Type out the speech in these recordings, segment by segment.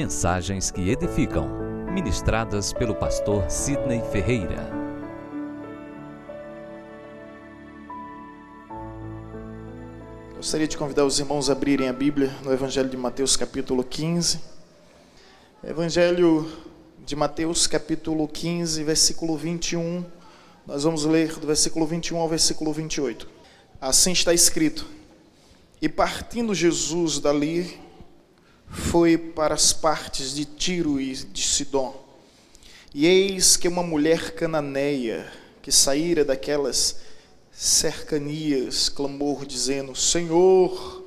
mensagens que edificam, ministradas pelo pastor Sidney Ferreira. Gostaria de convidar os irmãos a abrirem a Bíblia no Evangelho de Mateus, capítulo 15. Evangelho de Mateus, capítulo 15, versículo 21. Nós vamos ler do versículo 21 ao versículo 28. Assim está escrito: E partindo Jesus dali, foi para as partes de Tiro e de Sidom. E eis que uma mulher cananeia, que saíra daquelas cercanias, clamou dizendo: Senhor,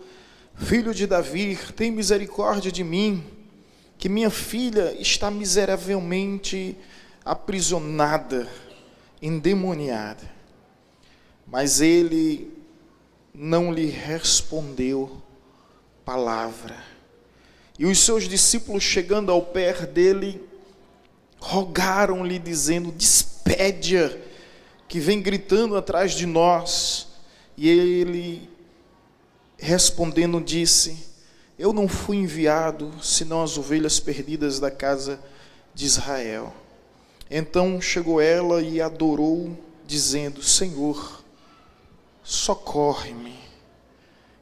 filho de Davi, tem misericórdia de mim, que minha filha está miseravelmente aprisionada, endemoniada. Mas ele não lhe respondeu palavra. E os seus discípulos, chegando ao pé dele, rogaram-lhe, dizendo: despede-a, que vem gritando atrás de nós. E ele, respondendo, disse: eu não fui enviado, senão as ovelhas perdidas da casa de Israel. Então chegou ela e adorou, dizendo: Senhor, socorre-me.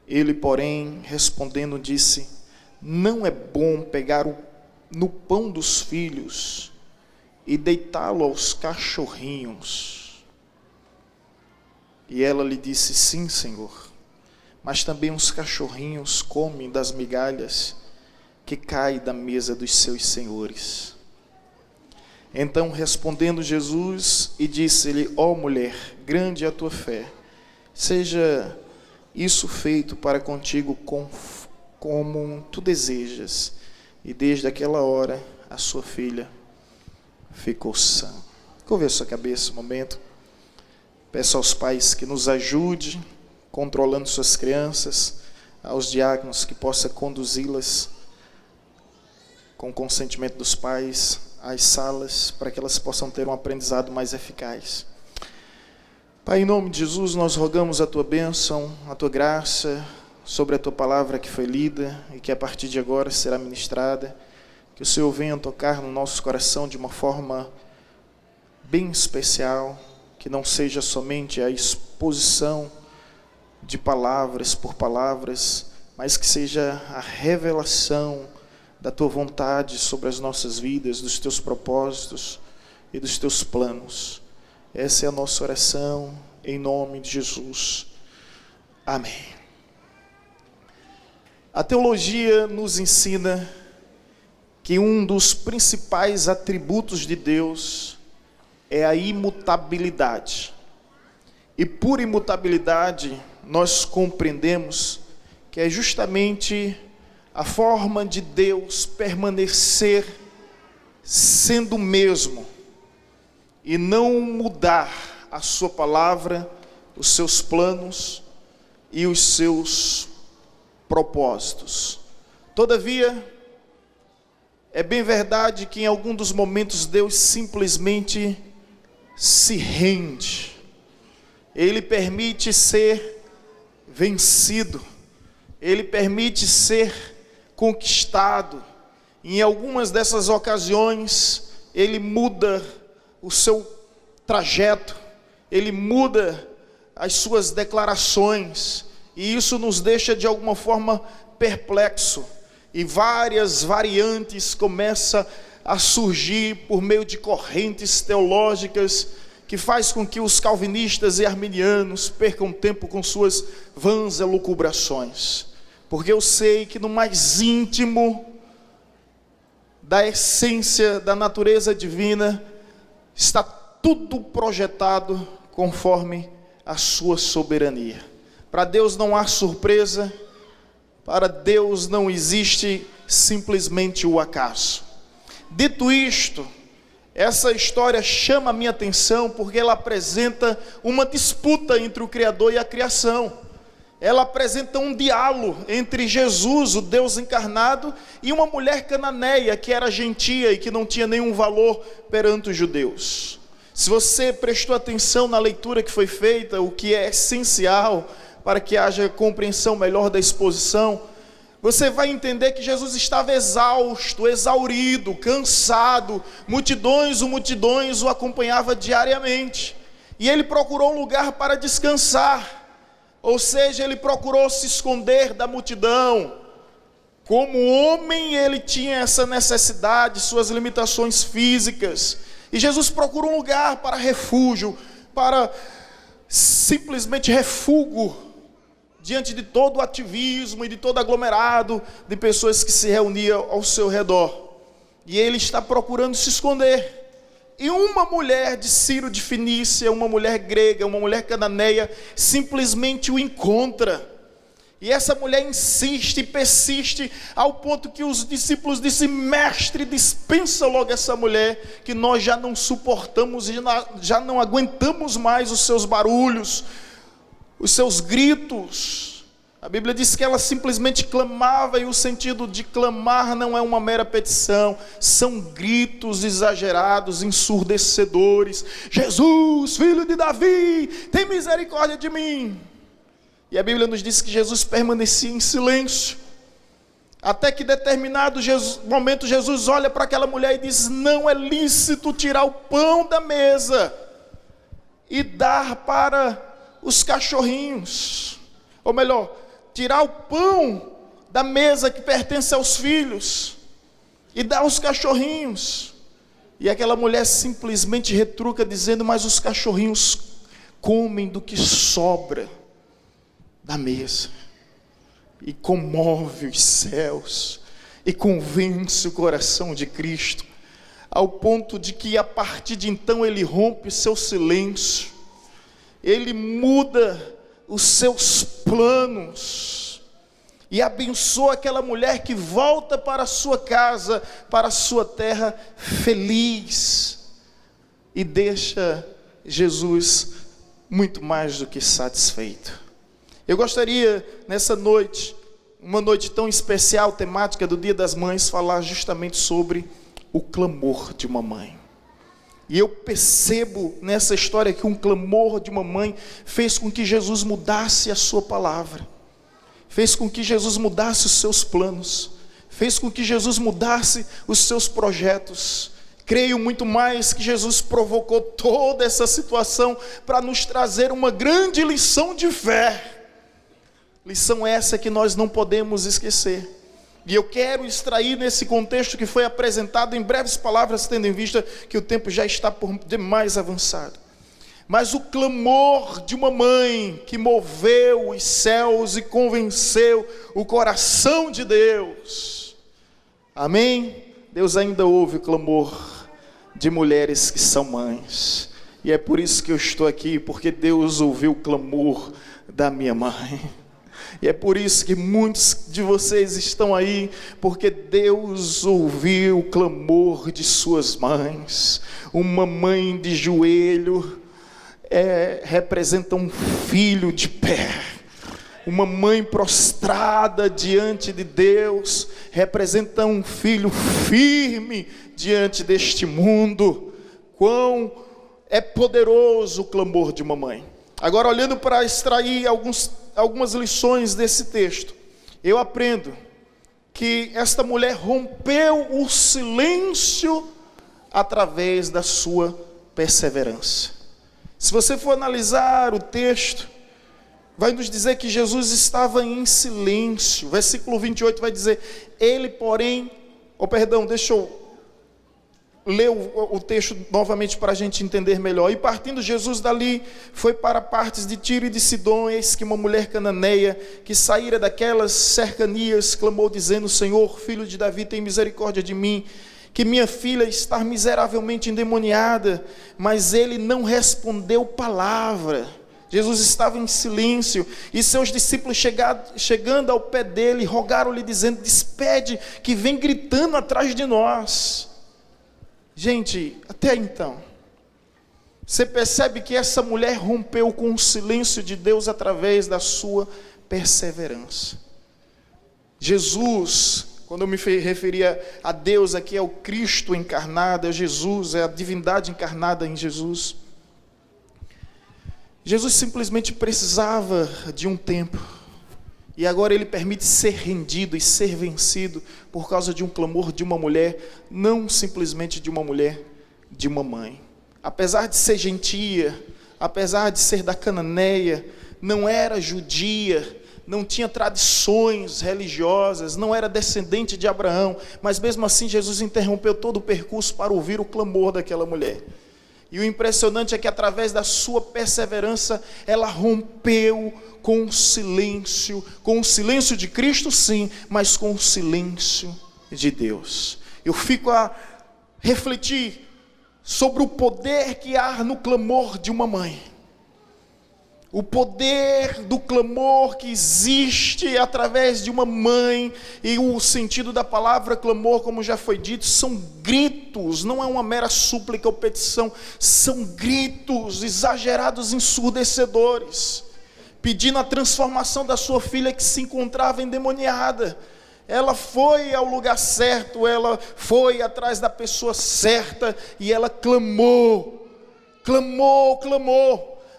Ele, porém, respondendo, disse: não é bom pegar no pão dos filhos e deitá-lo aos cachorrinhos. E ela lhe disse: sim, Senhor, mas também os cachorrinhos comem das migalhas que caem da mesa dos seus senhores. Então respondendo Jesus, e disse-lhe: ó mulher, grande é a tua fé, seja isso feito para contigo como tu desejas. E desde aquela hora a sua filha ficou sã. Curva a sua cabeça um momento. Peço aos pais que nos ajude controlando suas crianças, aos diáconos que possa conduzi-las com o consentimento dos pais às salas, para que elas possam ter um aprendizado mais eficaz. Pai, em nome de Jesus, nós rogamos a tua bênção, a tua graça sobre a tua palavra que foi lida e que a partir de agora será ministrada. Que o Senhor venha tocar no nosso coração de uma forma bem especial, que não seja somente a exposição de palavras por palavras, mas que seja a revelação da tua vontade sobre as nossas vidas, dos teus propósitos e dos teus planos. Essa é a nossa oração, em nome de Jesus. Amém. A teologia nos ensina que um dos principais atributos de Deus é a imutabilidade. E por imutabilidade, nós compreendemos que é justamente a forma de Deus permanecer sendo o mesmo e não mudar a sua palavra, os seus planos e os seus propósitos. Todavia, é bem verdade que em algum dos momentos Deus simplesmente se rende. Ele permite ser vencido. Ele permite ser conquistado. Em algumas dessas ocasiões, ele muda o seu trajeto. Ele muda as suas declarações. E isso nos deixa de alguma forma perplexo. E várias variantes começam a surgir por meio de correntes teológicas que faz com que os calvinistas e arminianos percam tempo com suas vãs elucubrações. Porque eu sei que no mais íntimo da essência da natureza divina está tudo projetado conforme a sua soberania. Para Deus não há surpresa, para Deus não existe simplesmente o acaso. Dito isto, essa história chama a minha atenção porque ela apresenta uma disputa entre o Criador e a criação. Ela apresenta um diálogo entre Jesus, o Deus encarnado, e uma mulher cananeia que era gentia e que não tinha nenhum valor perante os judeus. Se você prestou atenção na leitura que foi feita, o que é essencial para que haja compreensão melhor da exposição, você vai entender que Jesus estava exausto, exaurido, cansado. Multidões o acompanhava diariamente. E ele procurou um lugar para descansar. Ou seja, ele procurou se esconder da multidão. Como homem, ele tinha essa necessidade, suas limitações físicas. E Jesus procurou um lugar para refúgio, para simplesmente refúgio diante de todo o ativismo e de todo aglomerado de pessoas que se reuniam ao seu redor. E ele está procurando se esconder. E uma mulher de Ciro de Fenícia, uma mulher grega, uma mulher cananeia, simplesmente o encontra. E essa mulher insiste e persiste, ao ponto que os discípulos dizem: mestre, dispensa logo essa mulher, que nós já não suportamos e já não aguentamos mais os seus barulhos, os seus gritos. A Bíblia diz que ela simplesmente clamava, e o sentido de clamar não é uma mera petição, são gritos exagerados, ensurdecedores. Jesus, filho de Davi, tem misericórdia de mim. E a Bíblia nos diz que Jesus permanecia em silêncio, até que em determinado momento Jesus olha para aquela mulher e diz: não é lícito tirar o pão da mesa e dar para os cachorrinhos. Ou melhor, tirar o pão da mesa que pertence aos filhos e dar aos cachorrinhos. E aquela mulher simplesmente retruca dizendo: mas os cachorrinhos comem do que sobra da mesa. E comove os céus e convence o coração de Cristo, ao ponto de que a partir de então ele rompe seu silêncio, ele muda os seus planos e abençoa aquela mulher, que volta para a sua casa, para a sua terra feliz, e deixa Jesus muito mais do que satisfeito. Eu gostaria, nessa noite, uma noite tão especial, temática do Dia das Mães, falar justamente sobre o clamor de uma mãe. E eu percebo nessa história que um clamor de uma mãe fez com que Jesus mudasse a sua palavra, fez com que Jesus mudasse os seus planos, fez com que Jesus mudasse os seus projetos. Creio muito mais que Jesus provocou toda essa situação para nos trazer uma grande lição de fé. Lição essa que nós não podemos esquecer. E eu quero extrair nesse contexto que foi apresentado em breves palavras, tendo em vista que o tempo já está por demais avançado. Mas o clamor de uma mãe que moveu os céus e convenceu o coração de Deus. Amém? Deus ainda ouve o clamor de mulheres que são mães. E é por isso que eu estou aqui, porque Deus ouviu o clamor da minha mãe. E é por isso que muitos de vocês estão aí, porque Deus ouviu o clamor de suas mães. Uma mãe de joelho representa um filho de pé. Uma mãe prostrada diante de Deus representa um filho firme diante deste mundo. Quão é poderoso o clamor de uma mãe. Agora, olhando para extrair algumas lições desse texto, eu aprendo que esta mulher rompeu o silêncio através da sua perseverança. Se você for analisar o texto, vai nos dizer que Jesus estava em silêncio. Versículo 28 vai dizer: ele, porém, deixa eu ler o texto novamente para a gente entender melhor. E partindo Jesus dali, foi para partes de Tiro e de Sidom. Eis que uma mulher cananeia, que saíra daquelas cercanias, clamou dizendo: Senhor, filho de Davi, tem misericórdia de mim, que minha filha está miseravelmente endemoniada. Mas ele não respondeu palavra. Jesus estava em silêncio, e seus discípulos chegando ao pé dele, rogaram-lhe dizendo: despede, que vem gritando atrás de nós. Gente, até então, você percebe que essa mulher rompeu com o silêncio de Deus através da sua perseverança. Jesus, quando eu me referia a Deus aqui, é o Cristo encarnado, é Jesus, é a divindade encarnada em Jesus. Jesus simplesmente precisava de um tempo. E agora ele permite ser rendido e ser vencido por causa de um clamor de uma mulher, não simplesmente de uma mulher, de uma mãe. Apesar de ser gentia, apesar de ser da Cananeia, não era judia, não tinha tradições religiosas, não era descendente de Abraão, mas mesmo assim Jesus interrompeu todo o percurso para ouvir o clamor daquela mulher. E o impressionante é que através da sua perseverança, ela rompeu com o silêncio de Cristo sim, mas com o silêncio de Deus. Eu fico a refletir sobre o poder que há no clamor de uma mãe. O poder do clamor que existe através de uma mãe, e o sentido da palavra clamor, como já foi dito, são gritos, não é uma mera súplica ou petição, são gritos exagerados, ensurdecedores, pedindo a transformação da sua filha que se encontrava endemoniada. Ela foi ao lugar certo, ela foi atrás da pessoa certa, e ela clamou,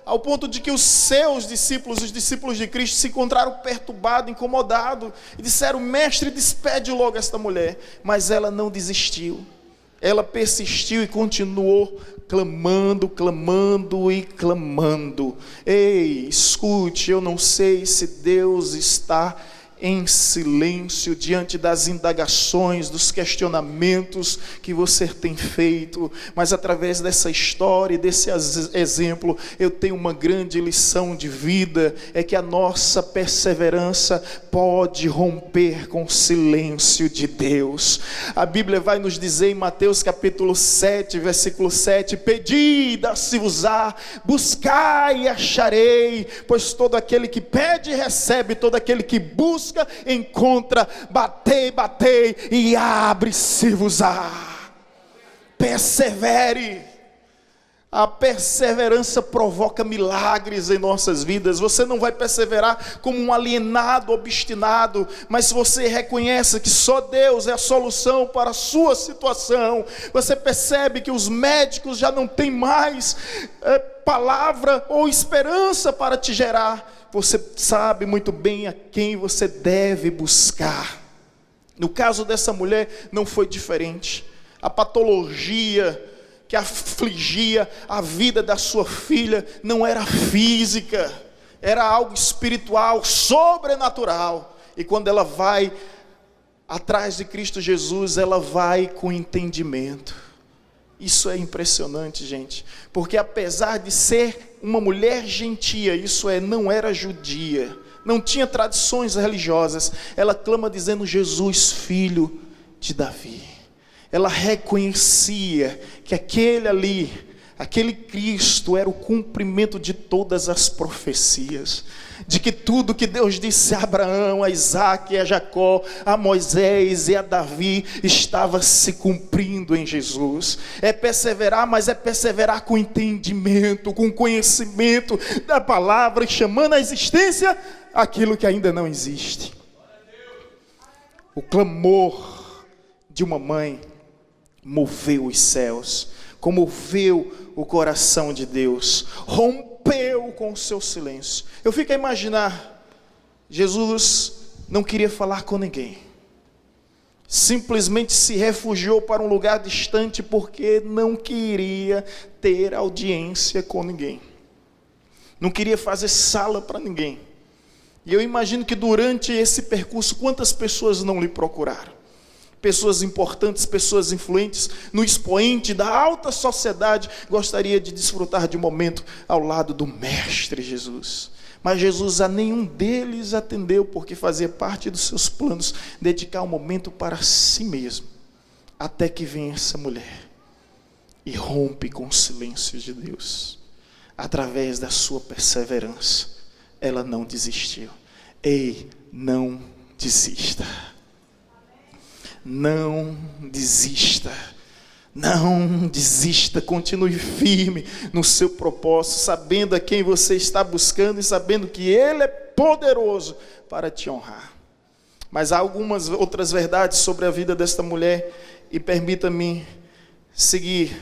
ao ponto de que os seus discípulos, os discípulos de Cristo, se encontraram perturbados, incomodados, e disseram: mestre, despede logo esta mulher. Mas ela não desistiu, ela persistiu e continuou clamando. Ei, escute, eu não sei se Deus está em silêncio diante das indagações, dos questionamentos que você tem feito, mas através dessa história, desse exemplo, eu tenho uma grande lição de vida, é que a nossa perseverança pode romper com o silêncio de Deus. A Bíblia vai nos dizer em Mateus capítulo 7, versículo 7, pedi, dá-se-vos-á, buscai e acharei, pois todo aquele que pede recebe, todo aquele que busca encontra, batei e abre-se-vos-á. Persevere. A perseverança provoca milagres em nossas vidas. Você não vai perseverar como um alienado, obstinado, mas se você reconhece que só Deus é a solução para a sua situação, você percebe que os médicos já não têm mais palavra ou esperança para te gerar, você sabe muito bem a quem você deve buscar. No caso dessa mulher não foi diferente. A patologia que afligia a vida da sua filha não era física, era algo espiritual, sobrenatural. E quando ela vai atrás de Cristo Jesus, ela vai com entendimento. Isso é impressionante, gente, porque apesar de ser uma mulher gentia, isso é, não era judia, não tinha tradições religiosas, ela clama dizendo: Jesus, filho de Davi. Ela reconhecia que aquele Cristo era o cumprimento de todas as profecias, de que tudo que Deus disse a Abraão, a Isaac, a Jacó, a Moisés e a Davi estava se cumprindo em Jesus. É perseverar, mas é perseverar com entendimento, com conhecimento da palavra, e chamando à existência aquilo que ainda não existe. O clamor de uma mãe moveu os céus, comoveu o coração de Deus, rompeu com o seu silêncio. Eu fico a imaginar, Jesus não queria falar com ninguém, simplesmente se refugiou para um lugar distante, porque não queria ter audiência com ninguém, não queria fazer sala para ninguém. E eu imagino que durante esse percurso, quantas pessoas não lhe procuraram? Pessoas importantes, pessoas influentes, no expoente da alta sociedade, gostaria de desfrutar de um momento ao lado do Mestre Jesus. Mas Jesus a nenhum deles atendeu, porque fazia parte dos seus planos dedicar um momento para si mesmo. Até que vem essa mulher e rompe com o silêncio de Deus. Através da sua perseverança, ela não desistiu. Ei, não desista. Não desista, não desista, continue firme no seu propósito, sabendo a quem você está buscando e sabendo que Ele é poderoso para te honrar. Mas há algumas outras verdades sobre a vida desta mulher, e permita-me seguir.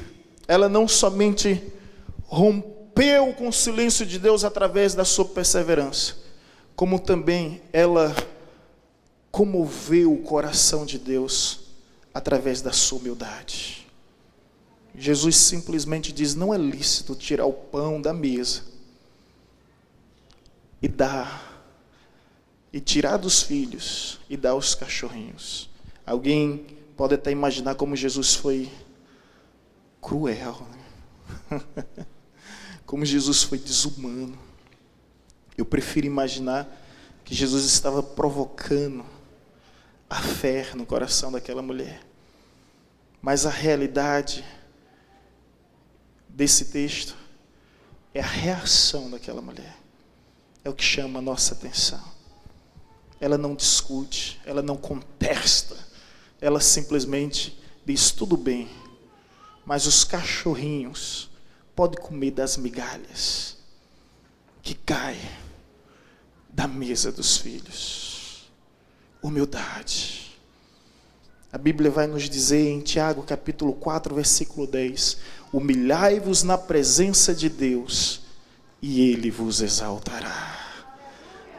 Ela não somente rompeu com o silêncio de Deus através da sua perseverança, como também ela comoveu o coração de Deus através da sua humildade. Jesus simplesmente diz: não é lícito tirar o pão da mesa e dar, e tirar dos filhos e dar aos cachorrinhos. Alguém pode até imaginar como Jesus foi cruel, né? Como Jesus foi desumano. Eu prefiro imaginar que Jesus estava provocando a fé no coração daquela mulher. Mas a realidade desse texto é a reação daquela mulher. É o que chama a nossa atenção. Ela não discute, ela não contesta, ela simplesmente diz: tudo bem, mas os cachorrinhos podem comer das migalhas que caem da mesa dos filhos. Humildade. A Bíblia vai nos dizer em Tiago capítulo 4, versículo 10: humilhai-vos na presença de Deus e Ele vos exaltará.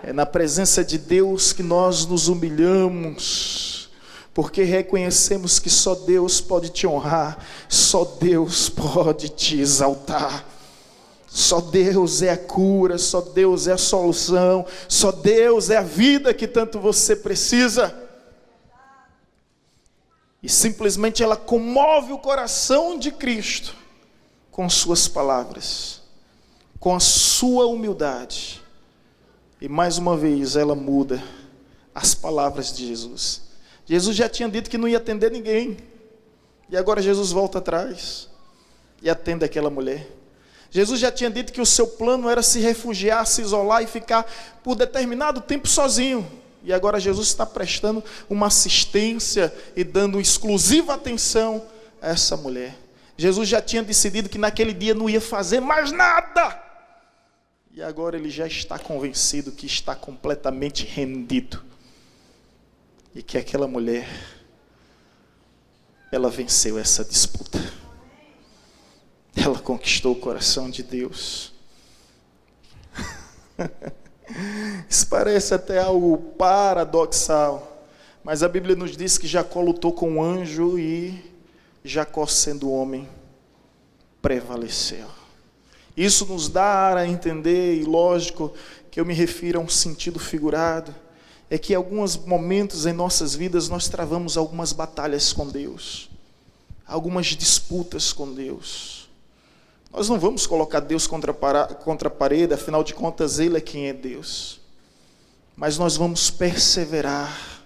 É na presença de Deus que nós nos humilhamos, porque reconhecemos que só Deus pode te honrar, só Deus pode te exaltar. Só Deus é a cura, só Deus é a solução, só Deus é a vida que tanto você precisa. E simplesmente ela comove o coração de Cristo com suas palavras, com a sua humildade. E mais uma vez ela muda as palavras de Jesus. Jesus já tinha dito que não ia atender ninguém, e agora Jesus volta atrás e atende aquela mulher. Jesus já tinha dito que o seu plano era se refugiar, se isolar e ficar por determinado tempo sozinho. E agora Jesus está prestando uma assistência e dando exclusiva atenção a essa mulher. Jesus já tinha decidido que naquele dia não ia fazer mais nada. E agora ele já está convencido que está completamente rendido. E que aquela mulher, ela venceu essa disputa. Ela conquistou o coração de Deus. Isso parece até algo paradoxal, mas a Bíblia nos diz que Jacó lutou com um anjo e Jacó, sendo homem, prevaleceu. Isso nos dá a entender, e lógico que eu me refiro a um sentido figurado, é que em alguns momentos em nossas vidas nós travamos algumas batalhas com Deus, algumas disputas com Deus. Nós não vamos colocar Deus contra a parede, afinal de contas Ele é quem é Deus. Mas nós vamos perseverar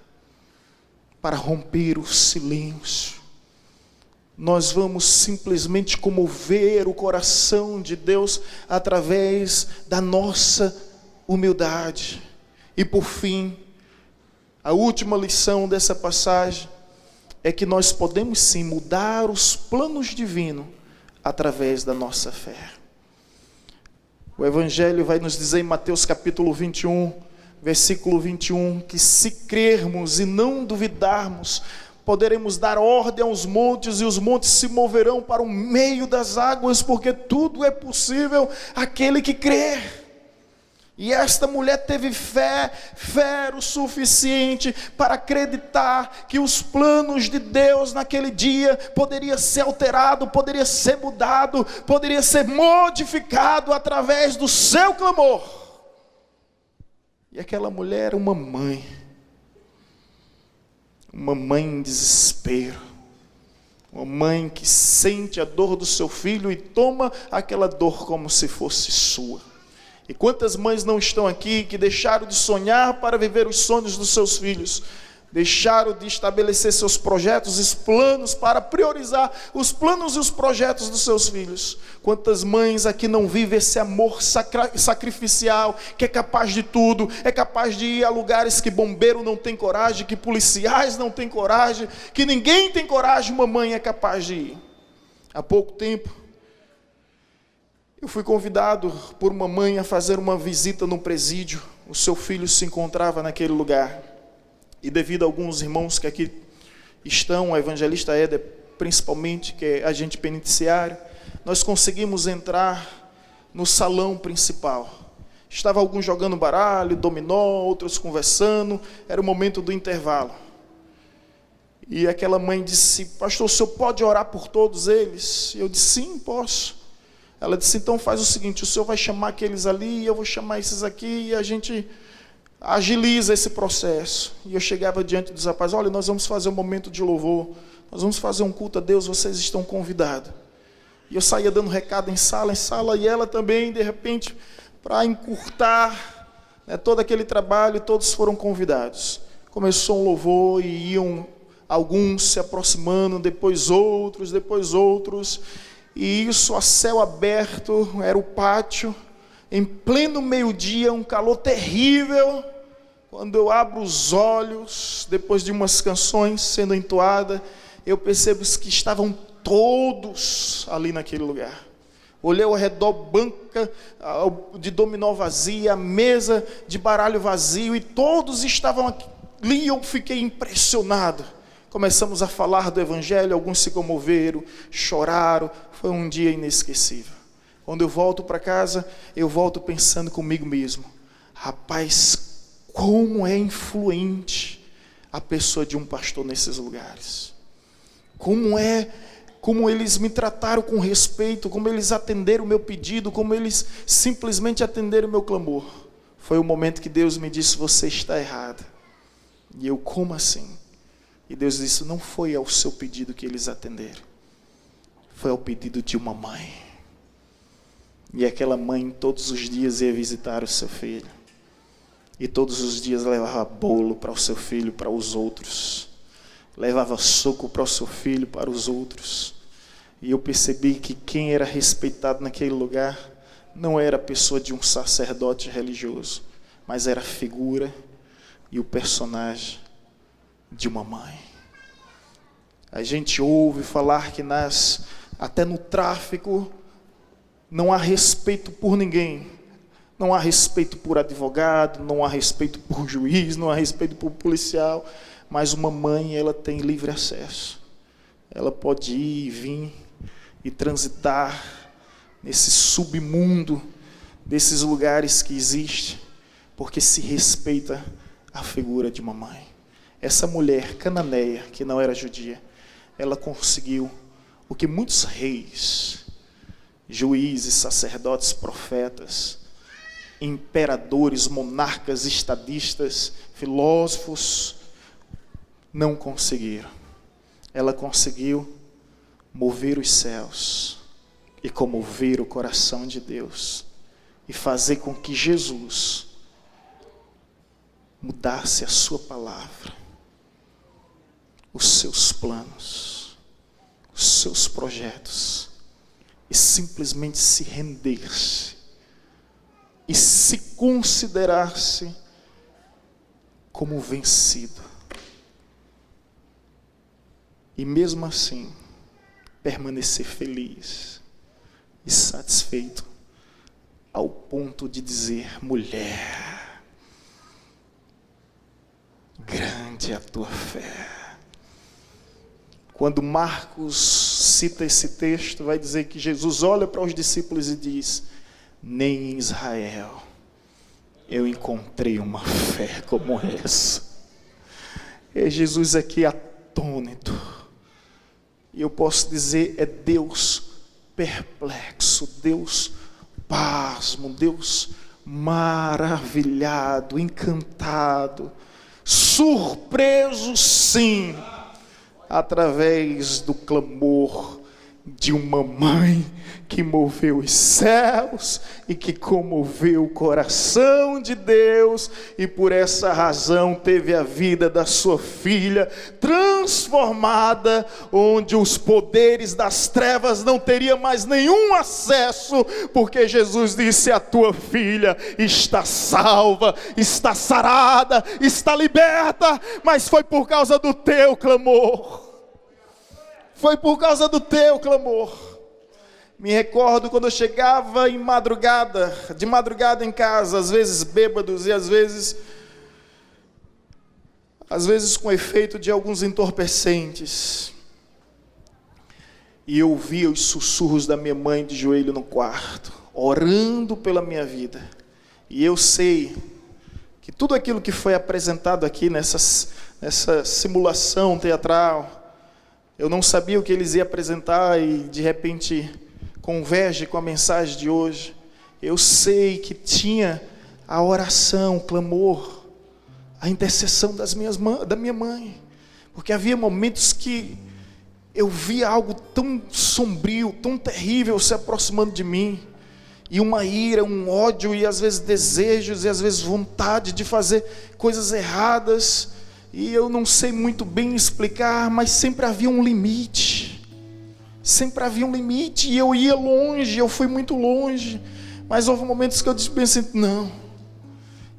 para romper o silêncio. Nós vamos simplesmente comover o coração de Deus através da nossa humildade. E por fim, a última lição dessa passagem é que nós podemos sim mudar os planos divinos através da nossa fé. O Evangelho vai nos dizer em Mateus capítulo 21, versículo 21, que se crermos e não duvidarmos, poderemos dar ordem aos montes e os montes se moverão para o meio das águas, porque tudo é possível àquele que crê. E esta mulher teve fé o suficiente para acreditar que os planos de Deus naquele dia poderia ser alterado, poderia ser mudado, poderia ser modificado através do seu clamor. E aquela mulher era uma mãe em desespero, uma mãe que sente a dor do seu filho e toma aquela dor como se fosse sua. E quantas mães não estão aqui que deixaram de sonhar para viver os sonhos dos seus filhos, deixaram de estabelecer seus projetos e planos para priorizar os planos e os projetos dos seus filhos. Quantas mães aqui não vivem esse amor sacrificial, que é capaz de tudo, é capaz de ir a lugares que bombeiro não tem coragem, que policiais não têm coragem, que ninguém tem coragem, uma mãe é capaz de ir. Há pouco tempo, eu fui convidado por uma mãe a fazer uma visita no presídio. O seu filho se encontrava naquele lugar. E devido a alguns irmãos que aqui estão, o evangelista Éder principalmente, que é agente penitenciário, nós conseguimos entrar no salão principal. Estava alguns jogando baralho, dominó, outros conversando. Era o momento do intervalo. E aquela mãe disse: pastor, o senhor pode orar por todos eles? E eu disse: sim, posso. Ela disse: então faz o seguinte, o senhor vai chamar aqueles ali, eu vou chamar esses aqui, e a gente agiliza esse processo. E eu chegava diante dos rapazes: olha, nós vamos fazer um momento de louvor, nós vamos fazer um culto a Deus, vocês estão convidados. E eu saía dando recado em sala, e ela também, de repente, para encurtar, né, todo aquele trabalho, todos foram convidados. Começou um louvor e iam alguns se aproximando, depois outros, e isso a céu aberto, era o pátio, em pleno meio-dia, um calor terrível. Quando eu abro os olhos, depois de umas canções sendo entoadas, eu percebo que estavam todos ali naquele lugar. Olhei ao redor, banca de dominó vazia, mesa de baralho vazio, e todos estavam ali, e eu fiquei impressionado. Começamos a falar do Evangelho, alguns se comoveram, choraram, foi um dia inesquecível. Quando eu volto para casa, eu volto pensando comigo mesmo: rapaz, como é influente a pessoa de um pastor nesses lugares. Como eles me trataram com respeito, como eles atenderam o meu pedido, como eles simplesmente atenderam o meu clamor. Foi o momento que Deus me disse: você está errada. E eu: como assim? E Deus disse: não foi ao seu pedido que eles atenderam, foi ao pedido de uma mãe. E aquela mãe todos os dias ia visitar o seu filho, e todos os dias levava bolo para o seu filho, para os outros, levava suco para o seu filho, para os outros. E eu percebi que quem era respeitado naquele lugar não era a pessoa de um sacerdote religioso, mas era a figura e o personagem de uma mãe. A gente ouve falar que até no tráfico não há respeito por ninguém. Não há respeito por advogado, não há respeito por juiz, não há respeito por policial. Mas uma mãe, ela tem livre acesso. Ela pode ir e vir e transitar nesse submundo, desses lugares que existem, porque se respeita a figura de uma mãe. Essa mulher cananeia, que não era judia, ela conseguiu o que muitos reis, juízes, sacerdotes, profetas, imperadores, monarcas, estadistas, filósofos não conseguiram. Ela conseguiu mover os céus e comover o coração de Deus e fazer com que Jesus mudasse a sua palavra, os seus planos, os seus projetos, e simplesmente se rendesse e se considerasse como vencido. E mesmo assim, permanecer feliz e satisfeito, ao ponto de dizer: mulher, grande é a tua fé. Quando Marcos cita esse texto, vai dizer que Jesus olha para os discípulos e diz: nem em Israel eu encontrei uma fé como essa. É Jesus aqui atônito. E eu posso dizer, é Deus perplexo, Deus pasmo, Deus maravilhado, encantado, surpreso, sim, através do clamor de uma mãe que moveu os céus e que comoveu o coração de Deus, e por essa razão teve a vida da sua filha transformada, onde os poderes das trevas não teriam mais nenhum acesso, porque Jesus disse: a tua filha está salva, está sarada, está liberta, mas foi por causa do teu clamor. Foi por causa do teu clamor. Me recordo quando eu chegava de madrugada em casa, às vezes bêbados e às vezes com efeito de alguns entorpecentes. E eu ouvia os sussurros da minha mãe de joelho no quarto, orando pela minha vida. E eu sei que tudo aquilo que foi apresentado aqui nessa simulação teatral, eu não sabia o que eles iam apresentar e de repente converge com a mensagem de hoje. Eu sei que tinha a oração, o clamor, a intercessão da minha mãe, porque havia momentos que eu via algo tão sombrio, tão terrível se aproximando de mim, e uma ira, um ódio, e às vezes desejos, e às vezes vontade de fazer coisas erradas, e eu não sei muito bem explicar, mas sempre havia um limite, e eu ia longe, eu fui muito longe, mas houve momentos que eu pensei, não,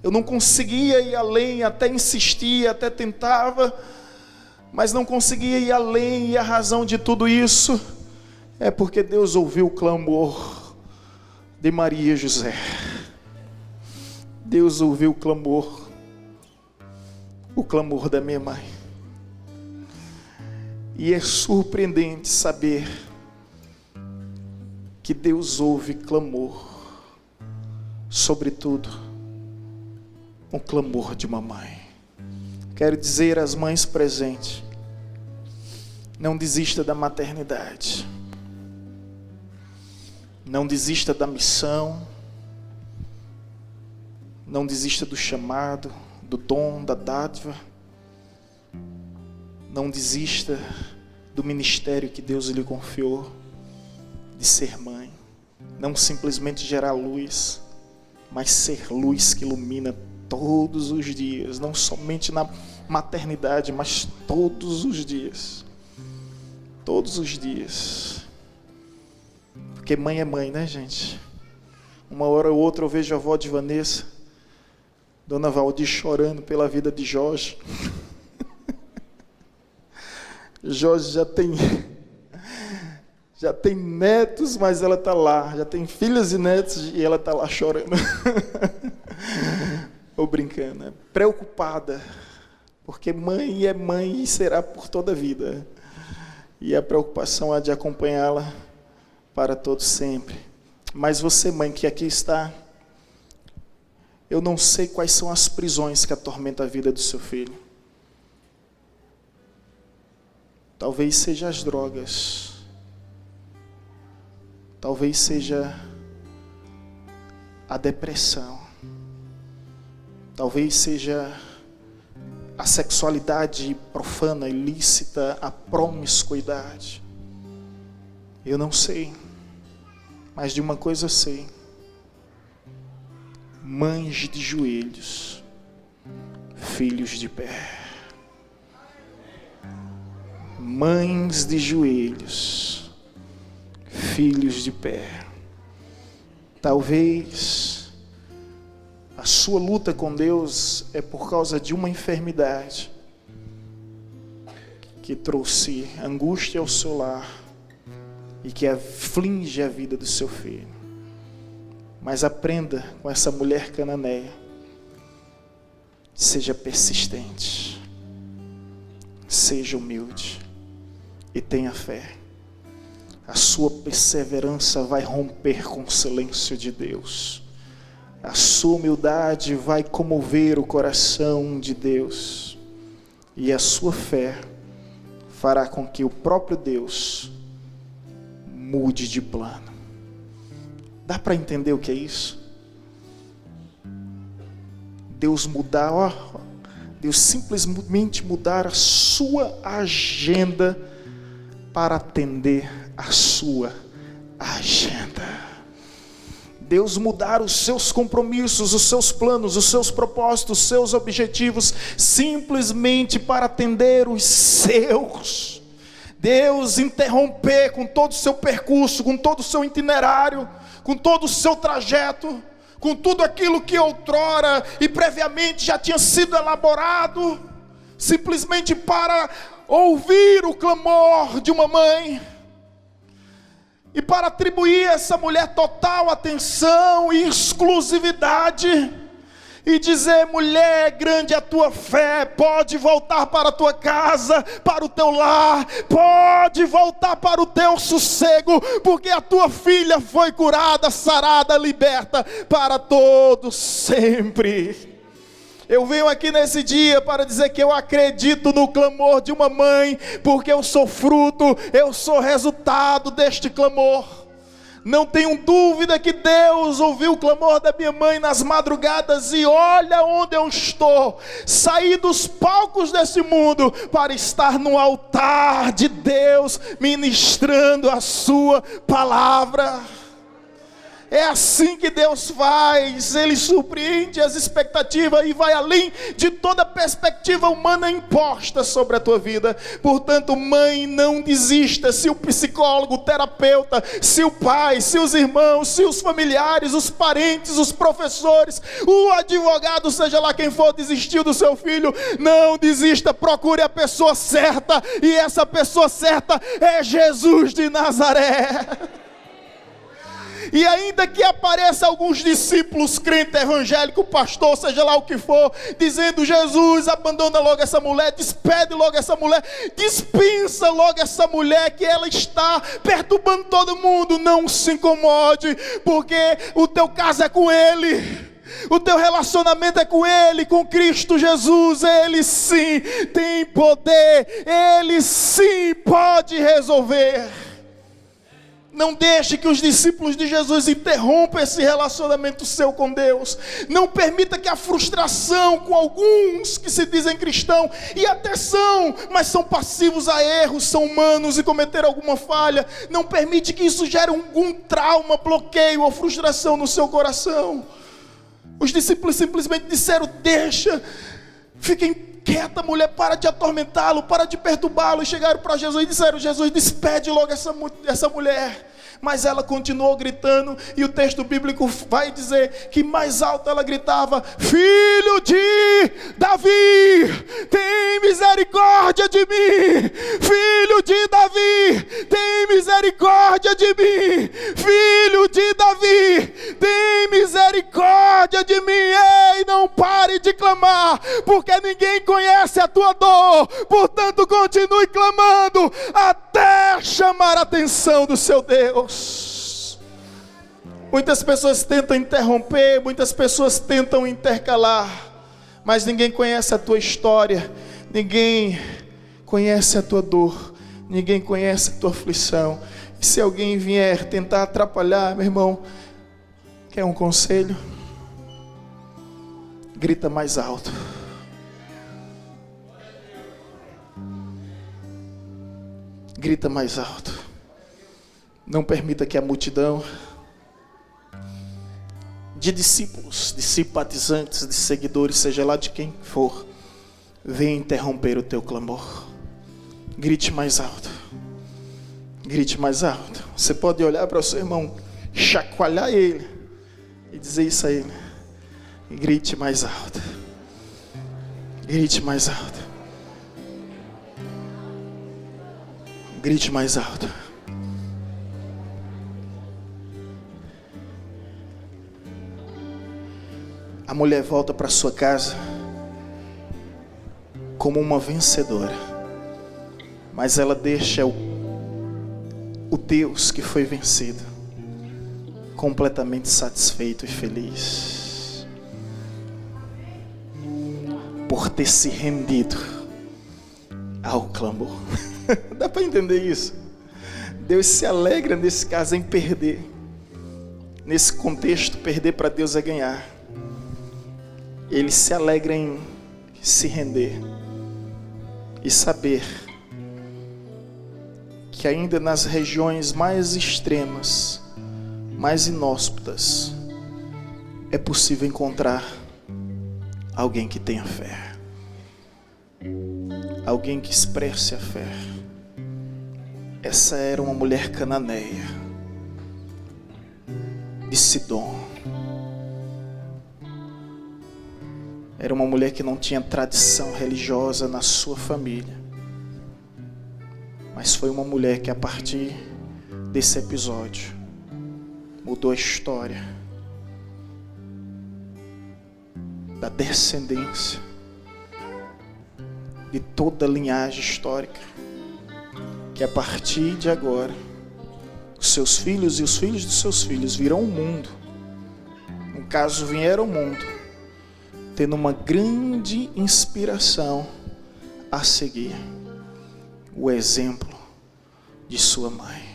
eu não conseguia ir além, até insistia, até tentava, mas não conseguia ir além, e a razão de tudo isso é porque Deus ouviu o clamor de Maria e José. Deus ouviu o clamor da minha mãe. E é surpreendente saber que Deus ouve clamor, sobretudo o clamor de uma mãe. Quero dizer às mães presentes, não desista da maternidade, não desista da missão, não desista do chamado, do dom, da dádiva, não desista do ministério que Deus lhe confiou, de ser mãe, não simplesmente gerar luz, mas ser luz que ilumina todos os dias, não somente na maternidade, mas todos os dias, porque mãe é mãe, né, gente? Uma hora ou outra eu vejo a avó de Vanessa, Dona Valdir, chorando pela vida de Jorge. Jorge já tem netos, mas ela está lá, já tem filhas e netos e ela está lá chorando. Ou brincando, né? Preocupada, porque mãe é mãe e será por toda a vida, e a preocupação há de acompanhá-la para todo sempre. Mas você, mãe, que aqui está, eu não sei quais são as prisões que atormentam a vida do seu filho. Talvez seja as drogas, talvez seja a depressão, talvez seja a sexualidade profana, ilícita, a promiscuidade. Eu não sei, mas de uma coisa eu sei: mães de joelhos, filhos de pé. Mães de joelhos, filhos de pé. Talvez a sua luta com Deus é por causa de uma enfermidade que trouxe angústia ao seu lar e que aflige a vida do seu filho. Mas aprenda com essa mulher cananeia, seja persistente, seja humilde e tenha fé. A sua perseverança vai romper com o silêncio de Deus. A sua humildade vai comover o coração de Deus. E a sua fé fará com que o próprio Deus mude de plano. Dá para entender o que é isso? Deus Deus simplesmente mudar a sua agenda para atender a sua agenda. Deus mudar os seus compromissos, os seus planos, os seus propósitos, os seus objetivos, simplesmente para atender os seus. Deus interromper com todo o seu percurso, com todo o seu itinerário, com todo o seu trajeto, com tudo aquilo que outrora e previamente já tinha sido elaborado, simplesmente para ouvir o clamor de uma mãe, e para atribuir a essa mulher total atenção e exclusividade, e dizer: mulher, grande é a tua fé, pode voltar para a tua casa, para o teu lar, pode voltar para o teu sossego, porque a tua filha foi curada, sarada, liberta para todo sempre. Eu venho aqui nesse dia para dizer que eu acredito no clamor de uma mãe, porque eu sou fruto, eu sou resultado deste clamor. Não tenho dúvida que Deus ouviu o clamor da minha mãe nas madrugadas, e olha onde eu estou. Saí dos palcos desse mundo para estar no altar de Deus, ministrando a sua palavra. É assim que Deus faz. Ele surpreende as expectativas e vai além de toda perspectiva humana imposta sobre a tua vida. Portanto, mãe, não desista. Se o psicólogo, o terapeuta, se o pai, se os irmãos, se os familiares, os parentes, os professores, o advogado, seja lá quem for, desistiu do seu filho, não desista. Procure a pessoa certa, e essa pessoa certa é Jesus de Nazaré. E ainda que apareça alguns discípulos, crente evangélico, pastor, seja lá o que for, dizendo: Jesus, abandona logo essa mulher, despede logo essa mulher, dispensa logo essa mulher, que ela está perturbando todo mundo. Não se incomode, porque o teu caso é com Ele. O teu relacionamento é com Ele, com Cristo Jesus. Ele sim tem poder, Ele sim pode resolver. Não deixe que os discípulos de Jesus interrompam esse relacionamento seu com Deus. Não permita que a frustração com alguns que se dizem cristãos, e até são, mas são passivos a erros, são humanos e cometeram alguma falha, não permite que isso gere algum trauma, bloqueio ou frustração no seu coração. Os discípulos simplesmente disseram: deixa, fiquem quieta, mulher, para de atormentá-lo, para de perturbá-lo. E chegaram para Jesus e disseram: Jesus, despede logo essa mulher. Mas ela continuou gritando, e o texto bíblico vai dizer que mais alto ela gritava: filho de Davi, tem misericórdia de mim. Filho de Davi, tem misericórdia de mim. Filho de Davi, tem misericórdia de mim. Ei, não pare de clamar, porque ninguém conhece a tua dor. Portanto, continue clamando até chamar a atenção do seu Deus. Muitas pessoas tentam interromper, muitas pessoas tentam intercalar, mas ninguém conhece a tua história, ninguém conhece a tua dor, ninguém conhece a tua aflição. E se alguém vier tentar atrapalhar, meu irmão, quer um conselho? Grita mais alto. Grita mais alto. Não permita que a multidão de discípulos, de simpatizantes, de seguidores, seja lá de quem for, venha interromper o teu clamor. Grite mais alto. Grite mais alto. Você pode olhar para o seu irmão, chacoalhar ele e dizer isso a ele. Grite mais alto. Grite mais alto. Grite mais alto. A mulher volta para sua casa como uma vencedora, mas ela deixa o Deus que foi vencido completamente satisfeito e feliz por ter se rendido ao clamor. Dá para entender isso? Deus se alegra nesse caso em perder. Nesse contexto, perder para Deus é ganhar. Ele se alegra em se render e saber que ainda nas regiões mais extremas, mais inóspitas, é possível encontrar alguém que tenha fé, alguém que expresse a fé. Essa era uma mulher cananeia de Sidom. Era uma mulher que não tinha tradição religiosa na sua família, mas foi uma mulher que, a partir desse episódio, mudou a história. da descendência, de toda a linhagem histórica, que a partir de agora, os seus filhos e os filhos dos seus filhos virão o mundo, no caso vieram ao mundo, tendo uma grande inspiração a seguir, o exemplo de sua mãe.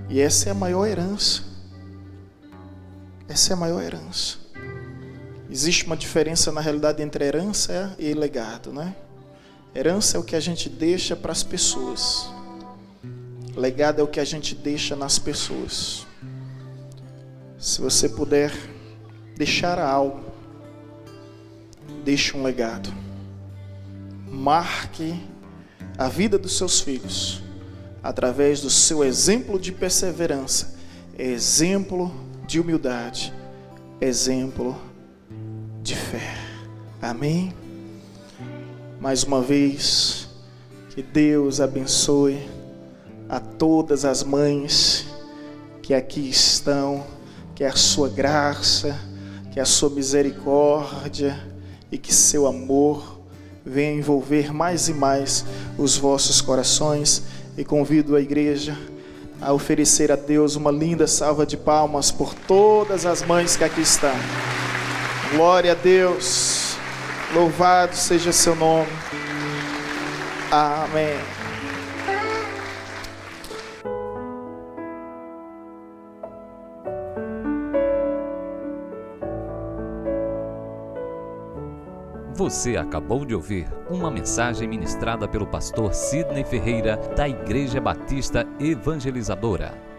E essa é a maior herança. Essa é a maior herança. Existe uma diferença na realidade entre herança e legado, né? Herança é o que a gente deixa para as pessoas. Legado é o que a gente deixa nas pessoas. Se você puder deixar algo, deixe um legado. Marque a vida dos seus filhos através do seu exemplo de perseverança, exemplo de humildade, exemplo de fé. Amém? Mais uma vez, que Deus abençoe a todas as mães que aqui estão, que a sua graça, que a sua misericórdia e que seu amor venha envolver mais e mais os vossos corações. E convido a igreja a oferecer a Deus uma linda salva de palmas por todas as mães que aqui estão. Glória a Deus, louvado seja seu nome. Amém. Você acabou de ouvir uma mensagem ministrada pelo pastor Sidney Ferreira, da Igreja Batista Evangelizadora.